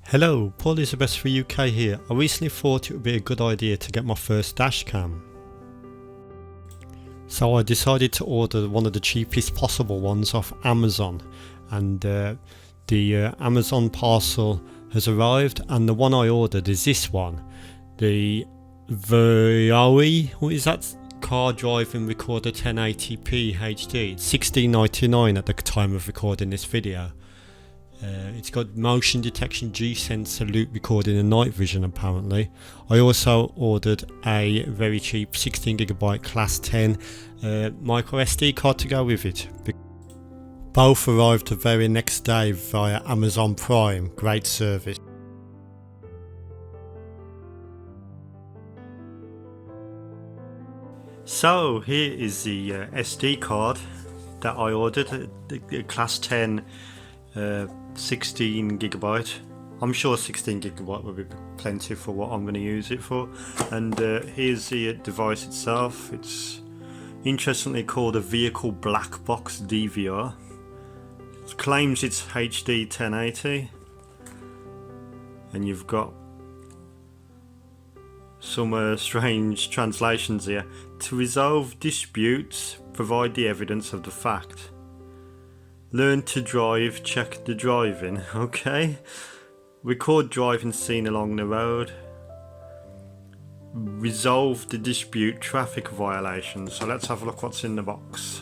Hello, Paul is the best for UK here. I recently thought it would be a good idea to get my first dash cam. So I decided to order one of the cheapest possible ones off Amazon, and the Amazon parcel has arrived, and the one I ordered is this one, the Veroyi, what is that? Car driving recorder 1080p HD. It's $16.99 at the time of recording this video. It's got motion detection, G-sensor, loop recording and night vision apparently. I also ordered a very cheap 16GB class 10 micro SD card to go with it. Both arrived the very next day via Amazon Prime. Great service. So here is the SD card that I ordered, the class 10 16GB. I'm sure 16GB will be plenty for what I'm going to use it for. And here's the device itself. It's interestingly called a vehicle black box DVR. It claims it's HD 1080, and you've got some strange translations here. To resolve disputes, provide the evidence of the fact. Learn to drive, check the driving. Okay. Record driving scene along the road. Resolve the dispute, traffic violations. So let's have a look what's in the box.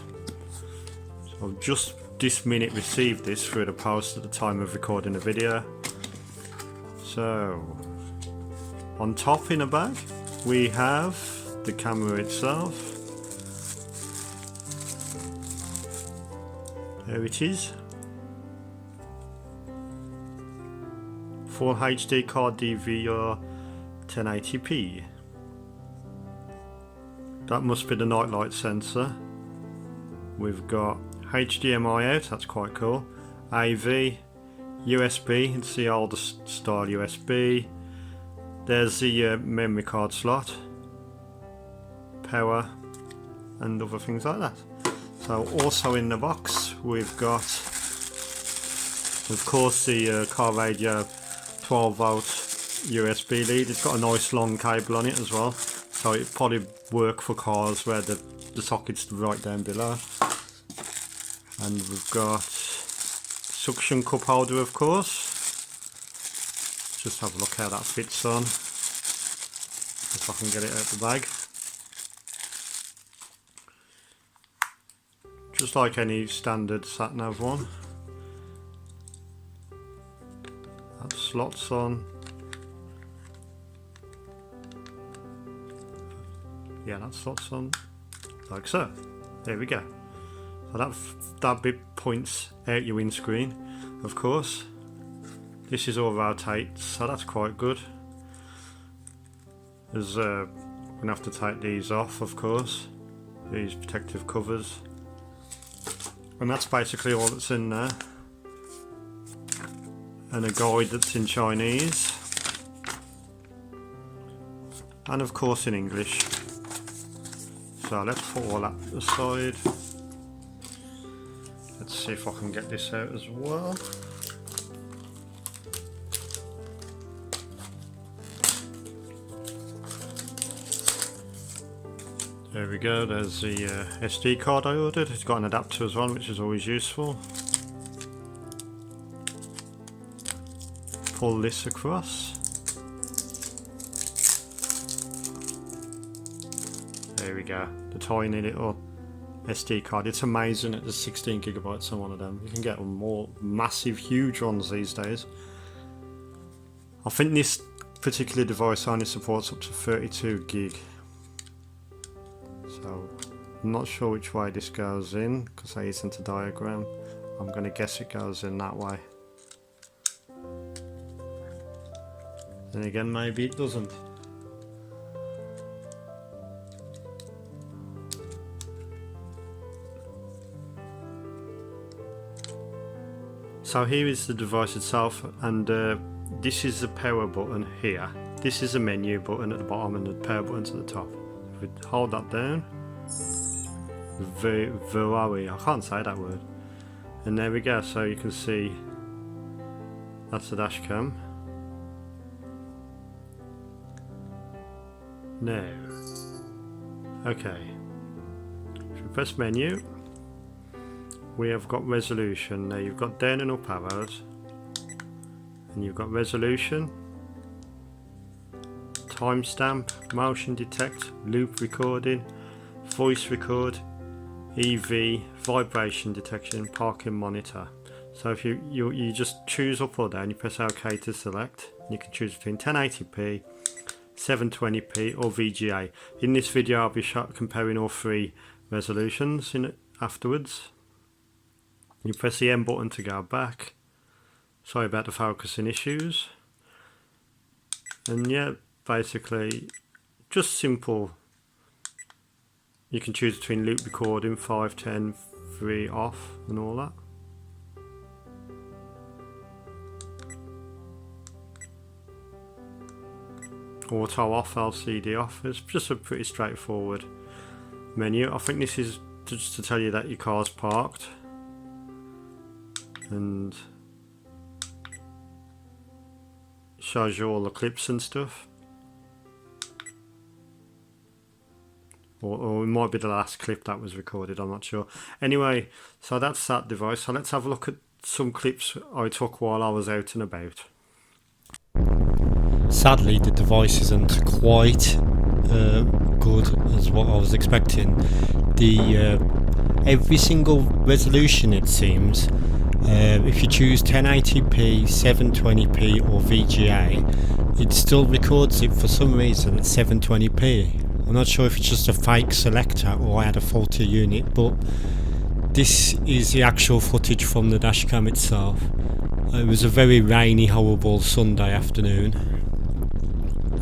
So I've just this minute received this through the post at the time of recording the video. So on top in a bag we have the camera itself. There it is. Full HD card DVR 1080p. That must be the nightlight sensor. We've got HDMI out, that's quite cool. AV, USB, it's the older style USB. There's the memory card slot, power, and other things like that. So also in the box we've got, of course, the car radio 12 volt USB lead. It's got a nice long cable on it as well, so it'd probably work for cars where the socket's right down below. And we've got suction cup holder, of course. Just have a look how that fits on, if I can get it out the bag. Just like any standard sat-nav one. That slots on. Yeah, that slots on like so. There we go. So that bit points out your windscreen, of course. This is all rotates, so that's quite good. There's we're gonna have to take these off, of course. These protective covers. And that's basically all that's in there. And a guide that's in Chinese. And of course in English. So let's put all that aside. Let's see if I can get this out as well. There we go, there's the SD card I ordered. It's got an adapter as well, which is always useful. Pull this across. There we go, the tiny little SD card. It's amazing that there's 16GB on one of them. You can get more massive, huge ones these days. I think this particular device only supports up to 32 gig. So I'm not sure which way this goes in because there isn't a diagram. I'm going to guess it goes in that way. Then again, maybe it doesn't. So here is the device itself, and this is the power button here. This is the menu button at the bottom and the power button's at the top. If we hold that down, Veroyi, I can't say that word. And there we go, so you can see that's the dash cam. Now, okay, if we press menu, we have got resolution. Now you've got down and up arrows, and you've got resolution, timestamp, motion detect, loop recording, voice record, EV, vibration detection, parking monitor. So if you just choose up or down, you press OK to select. You can choose between 1080p, 720p or VGA. In this video I'll be comparing all three resolutions afterwards. You press the M button to go back. Sorry about the focusing issues. And yeah, basically just simple. You can choose between loop recording, 5, 10, 3 off and all that. Auto off, LCD off. It's just a pretty straightforward menu. I think this is just to tell you that your car's parked, and shows you all the clips and stuff. Or it might be the last clip that was recorded, I'm not sure. Anyway, so that's that device. So let's have a look at some clips I took while I was out and about. Sadly, the device isn't quite good as what I was expecting. Every single resolution, it seems, if you choose 1080p, 720p or VGA, it still records it for some reason at 720p. I'm not sure if it's just a fake selector or I had a faulty unit, but this is the actual footage from the dashcam itself. It was a very rainy, horrible Sunday afternoon.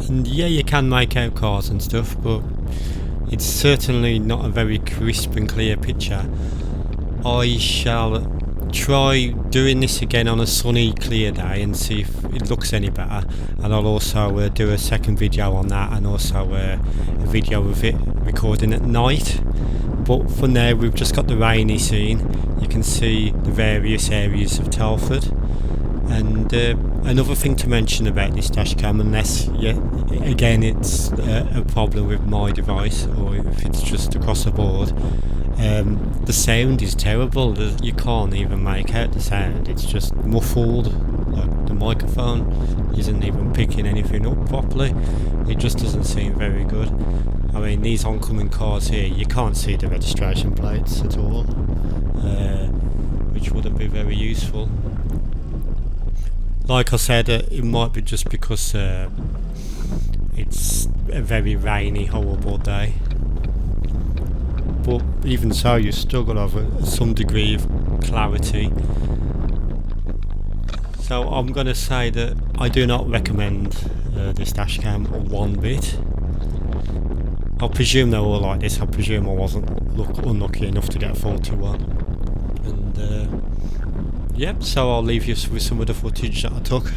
And yeah, you can make out cars and stuff, but it's certainly not a very crisp and clear picture. I shall try doing this again on a sunny, clear day and see if it looks any better. And I'll also do a second video on that, and also a video of it recording at night. But for now, we've just got the rainy scene. You can see the various areas of Telford. And another thing to mention about this dashcam, unless again it's a problem with my device or if it's just across the board, the sound is terrible. You can't even make out the sound. It's just muffled. Like the microphone isn't even picking anything up properly. It just doesn't seem very good. I mean, these oncoming cars here, you can't see the registration plates at all, which wouldn't be very useful. Like I said, it might be just because it's a very rainy, horrible day. But even so, you still got to have some degree of clarity. So I'm going to say that I do not recommend this dashcam one bit. I presume they're all like this. I presume I wasn't unlucky enough to get a faulty one. And yep, so I'll leave you with some of the footage that I took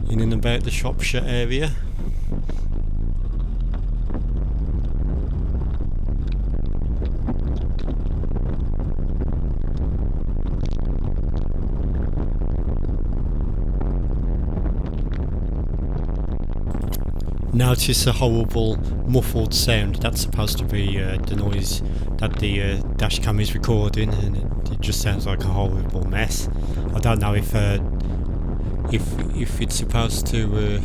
in and about the Shropshire area. Notice the horrible muffled sound. That's supposed to be the noise that the dashcam is recording, and it just sounds like a horrible mess. I don't know if it's supposed to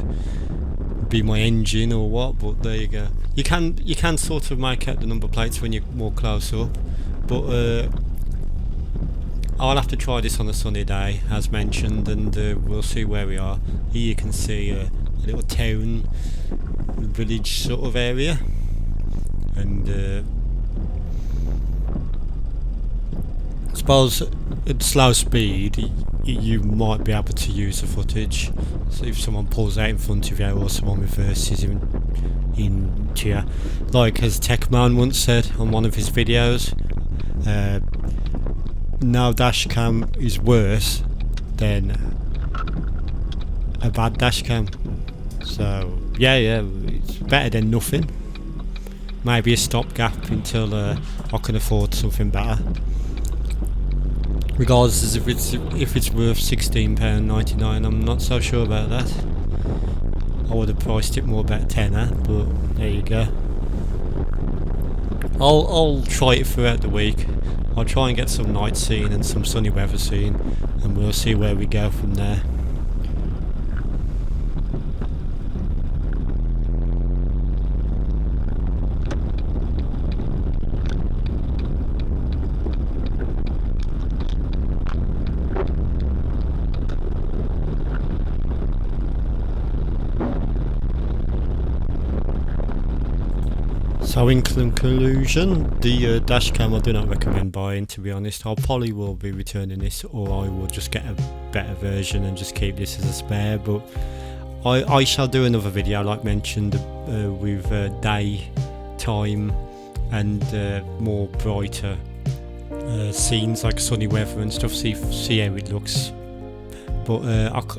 be my engine or what, but there you go. You can sort of make out the number plates when you're more close up, but I'll have to try this on a sunny day, as mentioned, and we'll see where we are. Here you can see a little town, village sort of area, and I suppose at slow speed you might be able to use the footage. So if someone pulls out in front of you or someone reverses into you, like as Techman once said on one of his videos, no dashcam is worse than a bad dashcam. So yeah, it's better than nothing. Maybe a stopgap until I can afford something better. Regardless if it's worth £16.99, I'm not so sure about that. I would have priced it more about tenner, but there you go. I'll try it throughout the week. I'll try and get some night scene and some sunny weather scene, and we'll see where we go from there. So in conclusion, the dash cam I do not recommend buying, to be honest. I probably will be returning this, or I will just get a better version and just keep this as a spare, but I shall do another video like mentioned with daytime and more brighter scenes like sunny weather and stuff, see how it looks, but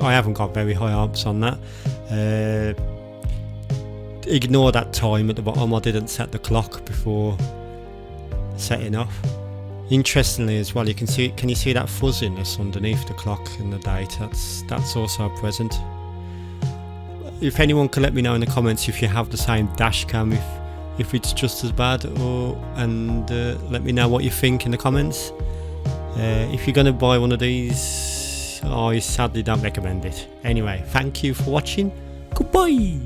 I haven't got very high hopes on that. Ignore that time at the bottom. I didn't set the clock before setting off. Interestingly as well, you can see, can you see that fuzziness underneath the clock and the date? That's also present. If anyone can let me know in the comments if you have the same dash cam, if it's just as bad, and let me know what you think in the comments. If you're going to buy one of these, I sadly don't recommend it. Anyway, thank you for watching. Goodbye.